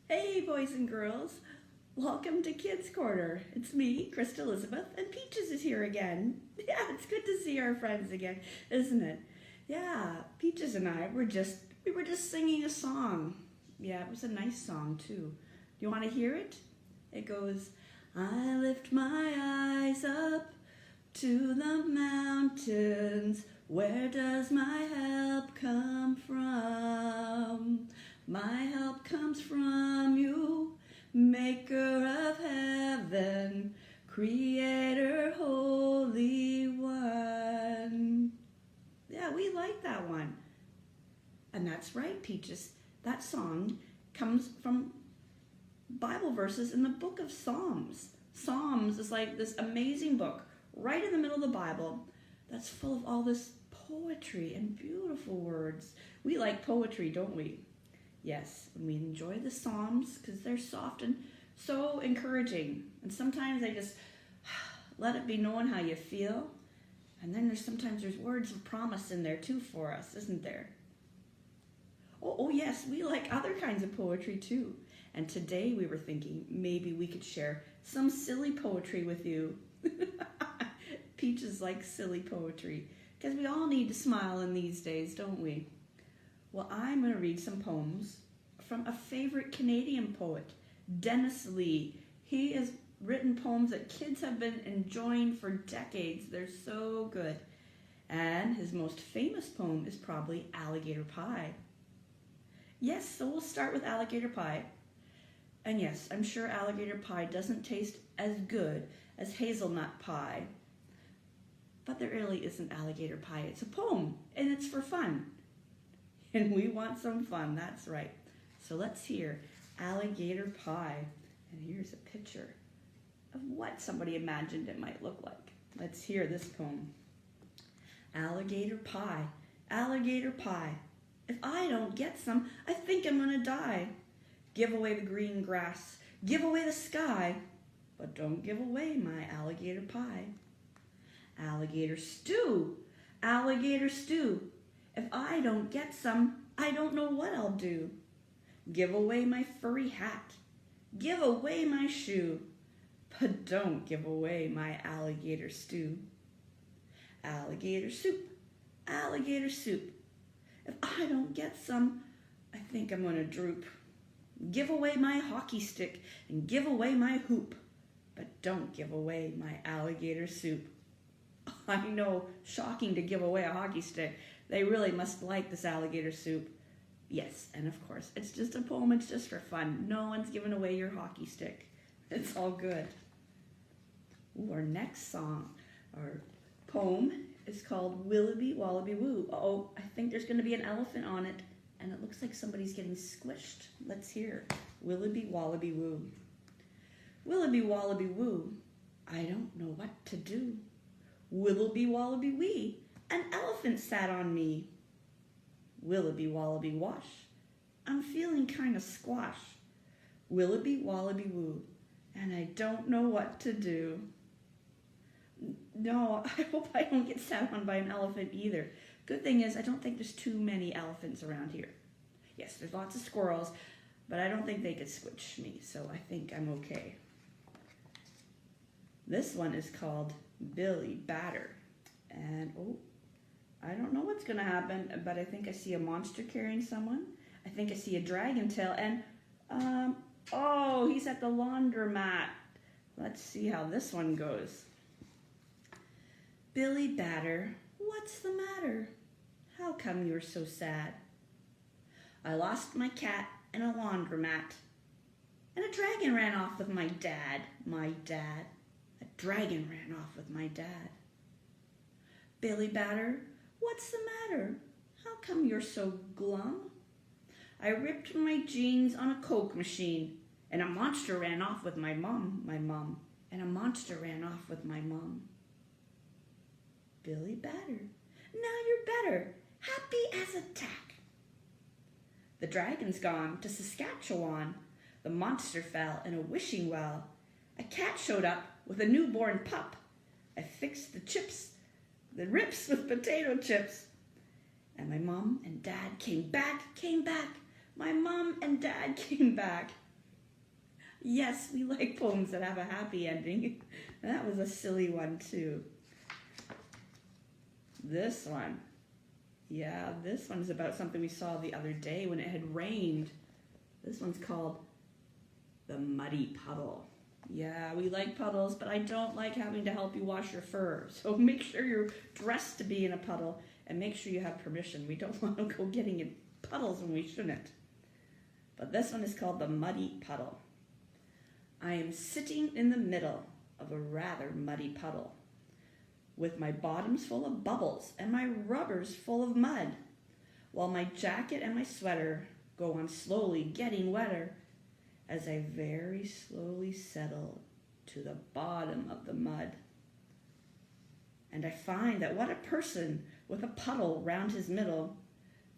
Hey, boys and girls. Welcome to Kids Corner. It's me, Krista Elizabeth, and Peaches is here again. Yeah, it's good to see our friends again, isn't it? Yeah, Peaches and I were just singing a song. Yeah, it was a nice song too. Do you want to hear it? It goes, I lift my eyes up to the mountains. Where does my help come from? My help comes from you, maker of heaven, creator, holy one. Yeah, we like that one. And that's right, Peaches. That song comes from Bible verses in the book of Psalms. Psalms is like this amazing book right in the middle of the Bible that's full of all this poetry and beautiful words. We like poetry, don't we? Yes, and we enjoy the Psalms because they're soft and so encouraging. And sometimes they just let it be known how you feel. And then sometimes there's words of promise in there too for us, isn't there? Oh yes, we like other kinds of poetry too. And today we were thinking maybe we could share some silly poetry with you. Peaches likes silly poetry because we all need to smile in these days, don't we? Well, I'm going to read some poems from a favorite Canadian poet, Dennis Lee. He has written poems that kids have been enjoying for decades. They're so good. And his most famous poem is probably Alligator Pie. Yes, so we'll start with Alligator Pie. And yes, I'm sure alligator pie doesn't taste as good as hazelnut pie. But there really isn't alligator pie. It's a poem, and it's for fun. And we want some fun, that's right. So let's hear Alligator Pie. And here's a picture of what somebody imagined it might look like. Let's hear this poem. Alligator pie, alligator pie. If I don't get some, I think I'm gonna die. Give away the green grass, give away the sky, but don't give away my alligator pie. Alligator stew, alligator stew. If I don't get some, I don't know what I'll do. Give away my furry hat, give away my shoe, but don't give away my alligator stew. Alligator soup, alligator soup. If I don't get some, I think I'm gonna droop. Give away my hockey stick and give away my hoop, but don't give away my alligator soup. I know, shocking to give away a hockey stick. They really must like this alligator soup. Yes, and of course, it's just a poem, it's just for fun. No one's giving away your hockey stick. It's all good. Ooh, our next song, our poem is called Willoughby Wallaby Woo. Uh-oh, I think there's going to be an elephant on it, and it looks like somebody's getting squished. Let's hear Willoughby Wallaby Woo. Willoughby Wallaby Woo, I don't know what to do. Willoughby Wallaby Wee, an elephant sat on me. Willoughby Wallaby Wash, I'm feeling kind of squash. Willoughby Wallaby Woo, and I don't know what to do. No, I hope I don't get sat on by an elephant either. Good thing is I don't think there's too many elephants around here. Yes, there's lots of squirrels, but I don't think they could squish me, so I think I'm okay. This one is called Billy Batter. And, oh, I don't know what's going to happen, but I think I see a monster carrying someone. I think I see a dragon tail, and, oh, he's at the laundromat. Let's see how this one goes. Billy Batter, what's the matter? How come you're so sad? I lost my cat in a laundromat, and a dragon ran off with my dad. A dragon ran off with my dad. Billy Batter, what's the matter? How come you're so glum? I ripped my jeans on a Coke machine, and a monster ran off with my mom, and a monster ran off with my mom. Billy Batter, now you're better, happy as a tack. The dragon's gone to Saskatchewan. The monster fell in a wishing well. A cat showed up with a newborn pup. I fixed the rips with potato chips. And And my mom and dad came back. My mom and dad came back. Yes, we like poems that have a happy ending. And that was a silly one too. This one. Yeah, this one's about something we saw the other day when it had rained. This one's called The Muddy Puddle. Yeah, we like puddles, but I don't like having to help you wash your fur. So make sure you're dressed to be in a puddle and make sure you have permission. We don't want to go getting in puddles when we shouldn't. But this one is called The Muddy Puddle. I am sitting in the middle of a rather muddy puddle with my bottoms full of bubbles and my rubbers full of mud, while my jacket and my sweater go on slowly getting wetter as I very slowly settle to the bottom of the mud. And I find that what a person with a puddle round his middle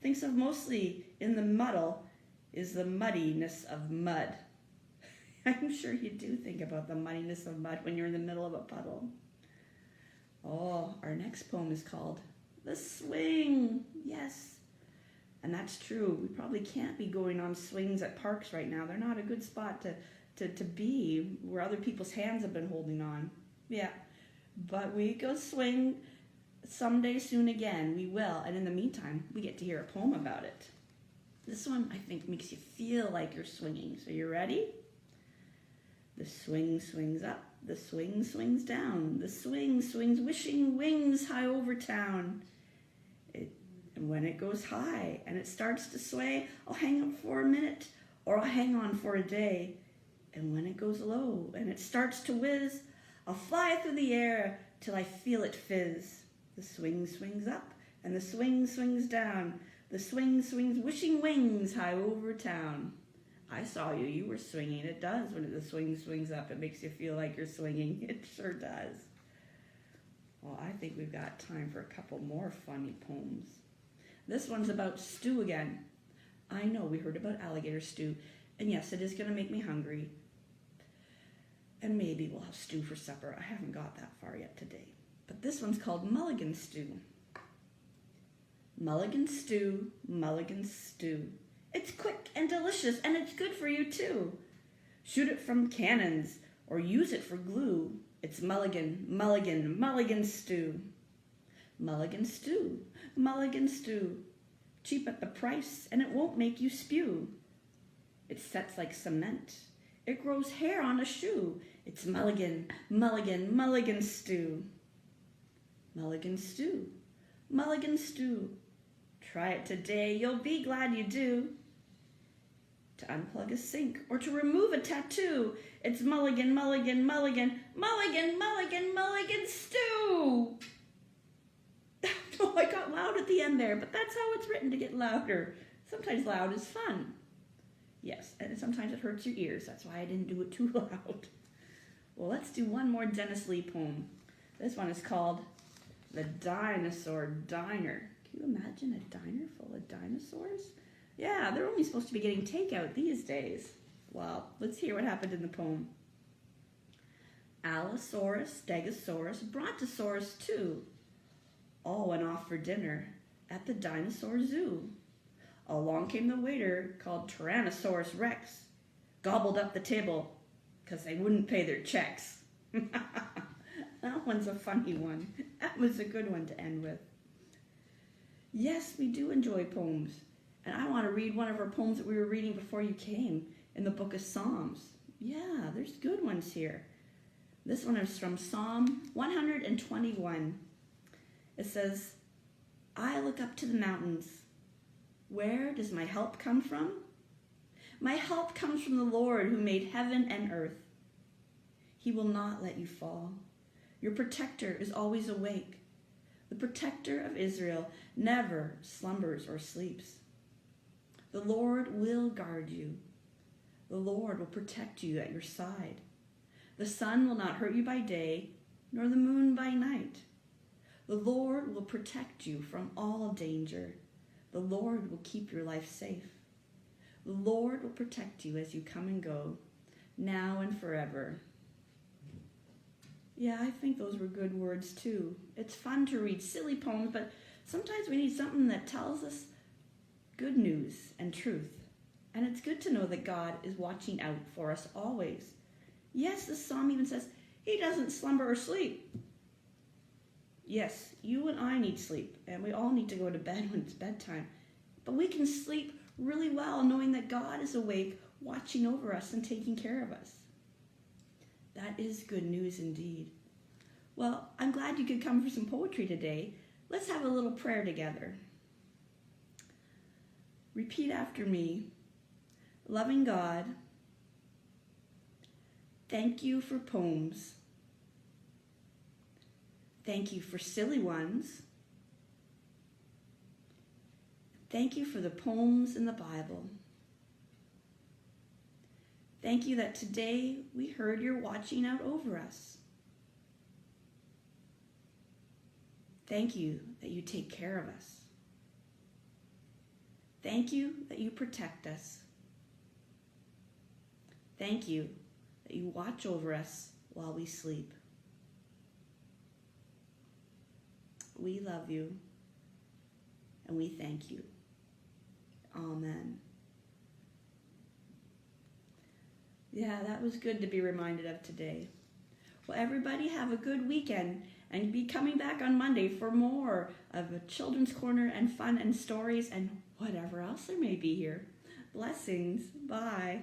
thinks of mostly in the muddle is the muddiness of mud. I'm sure you do think about the muddiness of mud when you're in the middle of a puddle. Oh, our next poem is called The Swing. Yes. And that's true. We probably can't be going on swings at parks right now. They're not a good spot to be where other people's hands have been holding on. Yeah. But we go swing someday soon again. We will. And in the meantime, we get to hear a poem about it. This one, I think, makes you feel like you're swinging. So you ready? The swing swings up. The swing swings down. The swing swings wishing wings high over town. And when it goes high and it starts to sway, I'll hang up for a minute or I'll hang on for a day. And when it goes low and it starts to whiz, I'll fly through the air till I feel it fizz. The swing swings up and the swing swings down. The swing swings wishing wings high over town. I saw you. You were swinging. It does when the swing swings up. It makes you feel like you're swinging. It sure does. Well, I think we've got time for a couple more funny poems. This one's about stew again. I know we heard about alligator stew, and yes, it is going to make me hungry. And maybe we'll have stew for supper. I haven't got that far yet today. But this one's called Mulligan stew. Mulligan stew, Mulligan stew. It's quick and delicious, and it's good for you too. Shoot it from cannons, or use it for glue. It's Mulligan, Mulligan, Mulligan stew. Mulligan stew, Mulligan stew. Cheap at the price, and it won't make you spew. It sets like cement. It grows hair on a shoe. It's Mulligan, Mulligan, Mulligan stew. Mulligan stew, Mulligan stew. Try it today, you'll be glad you do. To unplug a sink or to remove a tattoo, it's Mulligan, Mulligan, Mulligan, Mulligan, Mulligan, Mulligan stew. Oh, I got loud at the end there, but that's how it's written, to get louder. Sometimes loud is fun. Yes, and sometimes it hurts your ears. That's why I didn't do it too loud. Well, let's do one more Dennis Lee poem. This one is called The Dinosaur Diner. Can you imagine a diner full of dinosaurs? Yeah, they're only supposed to be getting takeout these days. Well, let's hear what happened in the poem. Allosaurus, Stegosaurus, Brontosaurus too. All went off for dinner at the dinosaur zoo. Along came the waiter called Tyrannosaurus Rex. Gobbled up the table because they wouldn't pay their checks. That one's a funny one. That was a good one to end with. Yes, we do enjoy poems. And I want to read one of our poems that we were reading before you came in the book of Psalms. Yeah, there's good ones here. This one is from Psalm 121. It says, I look up to the mountains. Where does my help come from? My help comes from the Lord who made heaven and earth. He will not let you fall. Your protector is always awake. The protector of Israel never slumbers or sleeps. The Lord will guard you. The Lord will protect you at your side. The sun will not hurt you by day, nor the moon by night. The Lord will protect you from all danger. The Lord will keep your life safe. The Lord will protect you as you come and go, now and forever. Yeah, I think those were good words too. It's fun to read silly poems, but sometimes we need something that tells us good news and truth. And it's good to know that God is watching out for us always. Yes, the psalm even says, he doesn't slumber or sleep. Yes, you and I need sleep, and we all need to go to bed when it's bedtime. But we can sleep really well knowing that God is awake, watching over us and taking care of us. That is good news indeed. Well, I'm glad you could come for some poetry today. Let's have a little prayer together. Repeat after me. Loving God, thank you for poems. Thank you for silly ones. Thank you for the poems in the Bible. Thank you that today we heard you're watching out over us. Thank you that you take care of us. Thank you that you protect us. Thank you that you watch over us while we sleep. We love you and we thank you. Amen. Yeah, that was good to be reminded of today. Well, everybody have a good weekend and be coming back on Monday for more of a Children's Corner and fun and stories and whatever else there may be here. Blessings. Bye.